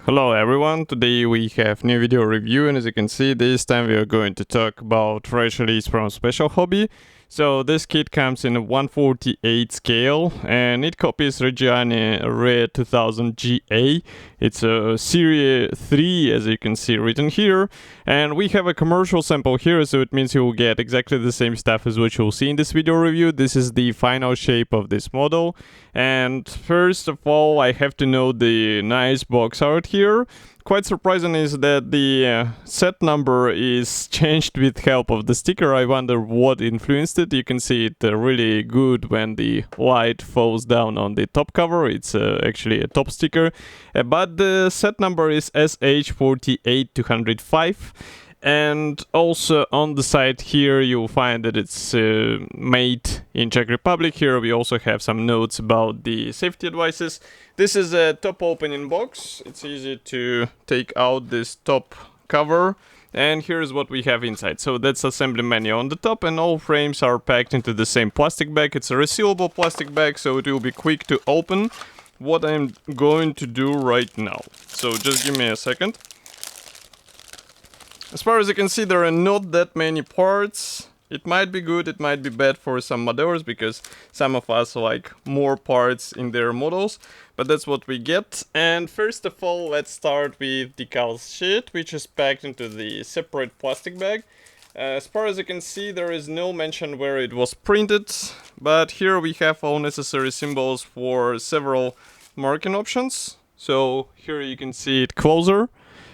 Hello everyone, today we have new video review, and as you can see this time we are going to talk about fresh release from Special Hobby. So this kit comes in a 1/48 scale and it copies Reggiane Re.2000GA. It's a Serie 3 as you can see written here, and we have a commercial sample here, so it means you will get exactly the same stuff as what you'll see in this video review. This is the final shape of this model, and first of all I have to note the nice box art here. Quite surprising is that the set number is changed with help of the sticker. I wonder what influenced it. You can see it really good when the light falls down on the top cover. It's actually a top sticker, but the set number is SH48205. And also on the side here you'll find that it's made in Czech Republic. Here we also have some notes about the safety advices. This is a top opening box. It's easy to take out this top cover, and here's what we have inside. So that's assembly manual on the top, and all frames are packed into the same plastic bag. It's a resealable plastic bag, so it will be quick to open. What I'm going to do right now, so just give me a second. As far as you can see, there are not that many parts. It might be good, it might be bad for some modelers, because some of us like more parts in their models, but that's what we get. And first of all, let's start with the decal sheet, which is packed into the separate plastic bag. As far as you can see, there is no mention where it was printed, but here we have all necessary symbols for several marking options. So here you can see it closer.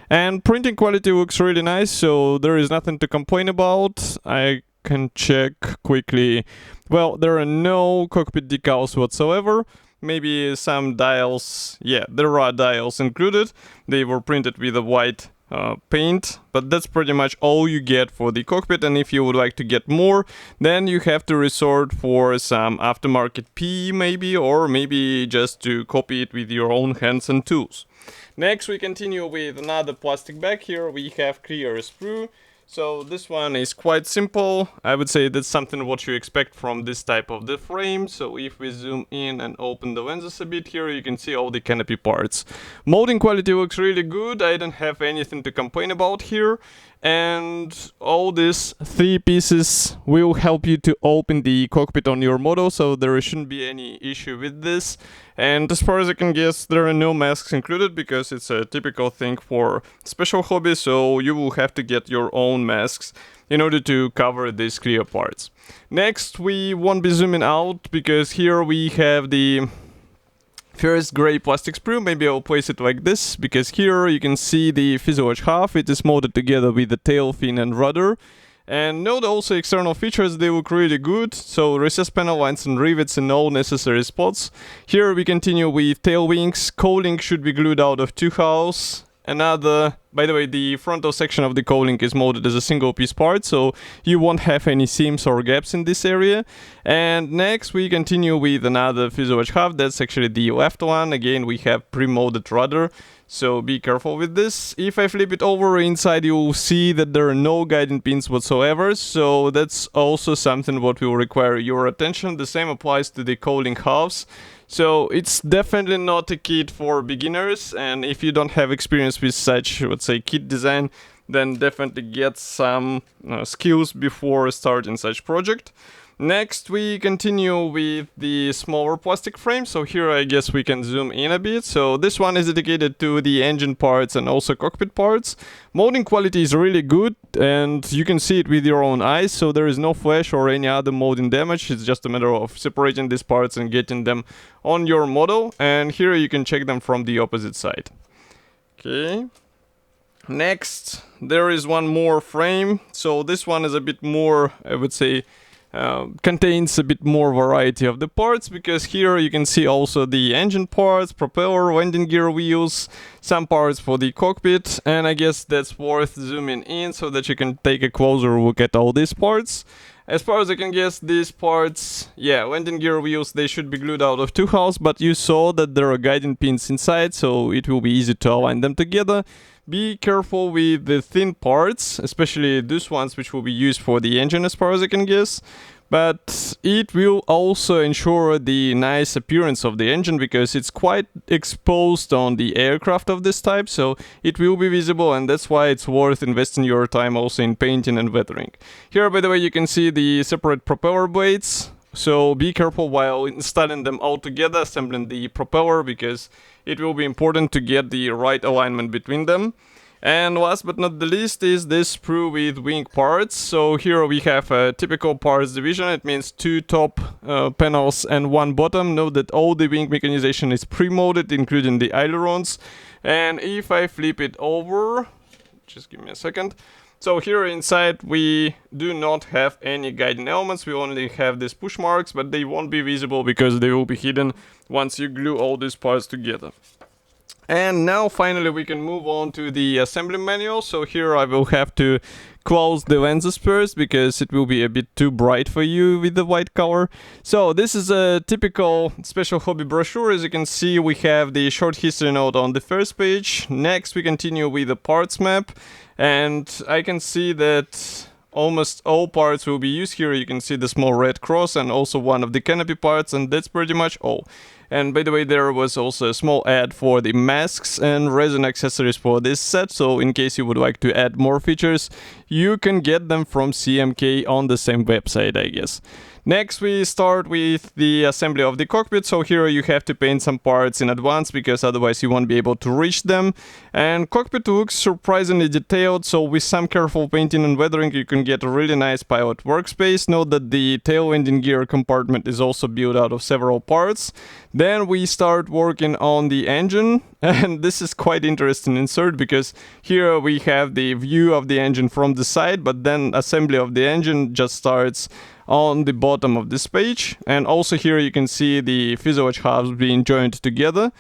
And printing quality looks really nice, so there is nothing to complain about. I can check quickly. Well, there are no cockpit decals whatsoever. Maybe some dials. Yeah, there are dials included. They were printed with a white paint, but that's pretty much all you get for the cockpit. And if you would like to get more, then you have to resort for some aftermarket PE maybe, or maybe just to copy it with your own hands and tools. Next we continue with another plastic bag. Here we have clear sprue. So this one is quite simple. I would say that's something what you expect from this type of the frame. So if we zoom in and open the lenses a bit here, you can see all the canopy parts. Molding quality looks really good. I don't have anything to complain about here. And all these three pieces will help you to open the cockpit on your model, so there shouldn't be any issue with this. And as far as I can guess, there are no masks included, because it's a typical thing for Special Hobby, so you will have to get your own masks in order to cover these clear parts. Next, we won't be zooming out, because here we have the first gray plastic sprue. Maybe I'll place it like this, because here you can see the fuselage half. It is molded together with the tail fin and rudder. And note also external features, they look really good. So recessed panel lines and rivets in all necessary spots. Here we continue with tail wings. Cowling should be glued out of 2 hulls. By the way, the frontal section of the cowling is molded as a single piece part, so you won't have any seams or gaps in this area. And next we continue with another fuselage half. That's actually the left one. Again, we have pre-molded rudder, so be careful with this. If I flip it over inside, you'll see that there are no guiding pins whatsoever, so that's also something what will require your attention. The same applies to the cowling halves. So it's definitely not a kit for beginners, and if you don't have experience with such, let's say, kit design, then definitely get some skills before starting such project. Next we continue with the smaller plastic frame. So here I guess we can zoom in a bit. So this one is dedicated to the engine parts and also cockpit parts. Molding quality is really good, and you can see it with your own eyes, so there is no flash or any other molding damage. It's just a matter of separating these parts and getting them on your model, and here you can check them from the opposite side. Okay. Next, there is one more frame. So this one is a bit more, I would say, contains a bit more variety of the parts, because here you can see also the engine parts, propeller, landing gear wheels, some parts for the cockpit, and I guess that's worth zooming in so that you can take a closer look at all these parts. As far as I can guess, these parts, yeah, landing gear wheels, they should be glued out of 2 hulls, but you saw that there are guiding pins inside, so it will be easy to align them together. Be careful with the thin parts, especially these ones which will be used for the engine as far as I can guess. but it will also ensure the nice appearance of the engine because it's quite exposed on the aircraft of this type, so it will be visible, and that's why it's worth investing your time also in painting and weathering. Here, by the way, you can see the separate propeller blades, so be careful while installing them all together, assembling the propeller, because it will be important to get the right alignment between them. And last but not the least is this sprue with wing parts. So here we have a typical parts division. It means 2 top panels and 1 bottom. Note that all the wing mechanization is pre-molded, including the ailerons. And if I flip it over, just give me a second. So here inside we do not have any guiding elements, we only have these push marks, but they won't be visible because they will be hidden once you glue all these parts together. And now finally we can move on to the assembly manual. So here I will have to close the lenses first because it will be a bit too bright for you with the white color. So this is a typical special hobby brochure. As you can see, we have the short history note on the first page. Next we continue with the parts map, and I can see that almost all parts will be used here. You can see the small red cross and also one of the canopy parts, and that's pretty much all. And by the way, there was also a small ad for the masks and resin accessories for this set, so in case you would like to add more features, you can get them from CMK on the same website, I guess. Next we start with the assembly of the cockpit. So here you have to paint some parts in advance because otherwise you won't be able to reach them. And cockpit looks surprisingly detailed, so with some careful painting and weathering you can get a really nice pilot workspace. Note that the tail landing gear compartment is also built out of several parts. Then we start working on the engine, and this is quite interesting insert because here we have the view of the engine from the side, but then assembly of the engine just starts on the bottom of this page. And also here you can see the fuselage halves being joined together.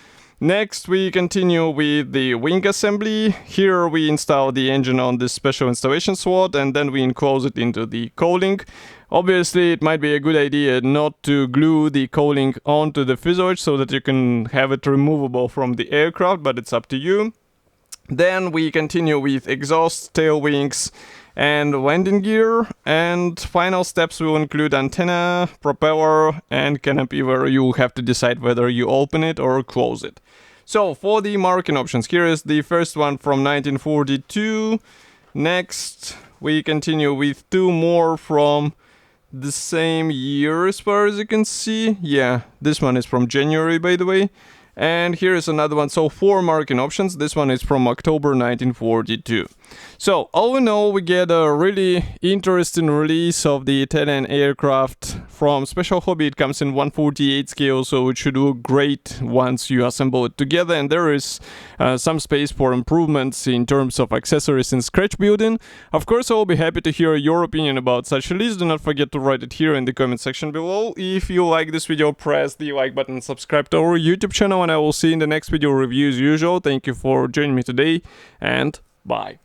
Next we continue with the wing assembly. Here we install the engine on this special installation slot, and then we enclose it into the cowling. Obviously it might be a good idea not to glue the cowling onto the fuselage so that you can have it removable from the aircraft, but it's up to you. Then we continue with exhaust, tail wings, and landing gear, and final steps will include antenna, propeller, and canopy, where you have to decide whether you open it or close it. So for the marking options, here is the first one from 1942. Next we continue with 2 more from the same year as far as you can see. Yeah, this one is from January, by the way. And here is another one. So 4 marking options. This one is from October 1942. So all in all, we get a really interesting release of the Italian aircraft from Special Hobby. It comes in 1/48 scale, so it should look great once you assemble it together. And there is some space for improvements in terms of accessories and scratch building. Of course, I'll be happy to hear your opinion about such a release. Do not forget to write it here in the comment section below. If you like this video, press the like button and subscribe to our YouTube channel, and I will see you in the next video review as usual. Thank you for joining me today, and bye.